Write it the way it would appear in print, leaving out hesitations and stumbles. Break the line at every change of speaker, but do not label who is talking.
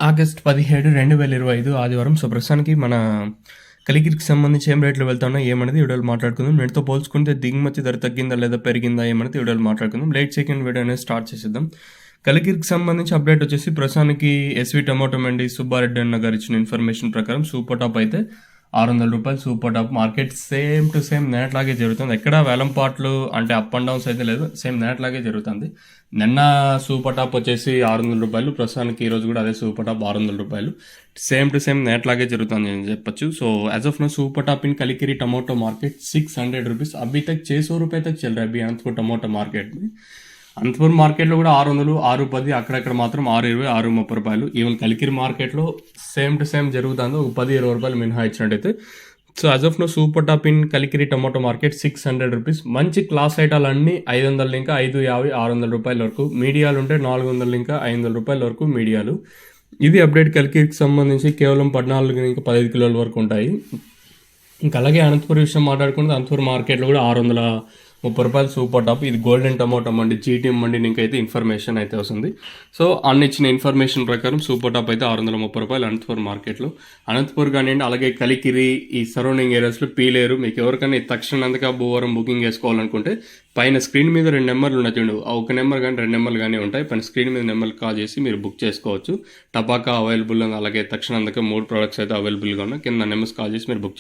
August 17, 2025 ఆదివారం. So, ప్రస్తుతానికి మన కలికిరికి సంబంధించి ఏం రేట్లు వెళ్తున్నాయి ఏమనేది వీడియోలో మాట్లాడుకుందాం. నేటితో పోల్చుకుంటే దిగుమతి ధర తగ్గిందా లేదా పెరిగిందా ఏమనేది వీడియోలో మాట్లాడుకుందాం. లేట్ సెకండ్ వీడియో అనేది స్టార్ట్ చేసేద్దాం. కలికిరికి సంబంధించి అప్డేట్ వచ్చేసి ప్రస్తుతానికి ఎస్వి టొమాటో మండి సుబ్బారెడ్డి అన్న గారు ఇచ్చిన ఇన్ఫర్మేషన్ ప్రకారం సూపర్ టాప్ అయితే ₹600 super top. Market same to same నేట్లాగే జరుగుతుంది. ఎక్కడ వేలంపాట్లు అంటే అప్ అండ్ డౌన్స్ అయితే లేదు, సేమ్ నేట్లాగే జరుగుతుంది. నిన్న సూపర్ టాప్ వచ్చేసి ₹600, ప్రస్తుతానికి ఈరోజు కూడా అదే super top ₹600. Same to same నేట్లాగే జరుగుతుంది అని చెప్పొచ్చు. So as of now super top in Kalikiri tomato market ₹600 अभी तक 600 रुपये तक चल रहा है अभी अनंतपुर टमाटो मार्केट में. అనంతపురం మార్కెట్లో కూడా 600, 610, అక్కడక్కడ మాత్రం 620, 630 ఈవెన్ కలికిరి మార్కెట్లో సేమ్ టు సేమ్ జరుగుతుంది. ఒక 10-20 రూపాయలు మినహా ఇచ్చినట్టయితే. So as of now super top in Kalikiri tomato market ₹600. మంచి క్లాస్ ఐటాలు అన్నీ 500 ఇంకా 550, ₹600 వరకు. మీడియాలు ఉంటే 400 ఇంకా ₹500 వరకు మీడియాలు. ఇది అప్డేట్ కలికిరికి సంబంధించి కేవలం 14 ఇంకా 15 కిలోల వరకు ఉంటాయి. ఇంకా అలాగే అనంతపురం విషయం మాట్లాడుకుంటే అనంతపురం మార్కెట్లో కూడా ₹630 సూపర్ టాప్. ఇది గోల్డెన్ టమాటో మండి జీటీ మండి ఇంకైతే ఇన్ఫర్మేషన్ అయితే వస్తుంది. సో అన్న ఇచ్చిన ఇన్ఫర్మేషన్ ప్రకారం సూపర్ టాప్ అయితే ₹630 అనంతపురం మార్కెట్లో. అనంతపురం కానివ్వండి, అలాగే కలికిరి ఈ సరౌండింగ్ ఏరియాస్లో పీలేరు. మీకు ఎవరికైనా తక్షణంతగా భూవరం బుకింగ్ చేసుకోవాలనుకుంటే పైన స్క్రీన్ మీద 2 నెంబర్లు ఉన్నాయి చూడండి. ఒక నెంబర్ కానీ 2 నెంబర్లు కానీ ఉంటాయి. పైన స్క్రీన్ మీద నెంబర్లు కాల్ చేసి మీరు బుక్ చేసుకోవచ్చు. టపాకా అవైలబుల్, అలాగే తక్షణంతగా 3 ప్రొడక్ట్స్ అయితే అవైలబుల్గా ఉన్నాయి. కింద నెంబర్స్ కాల్ చేసి మీరు బుక్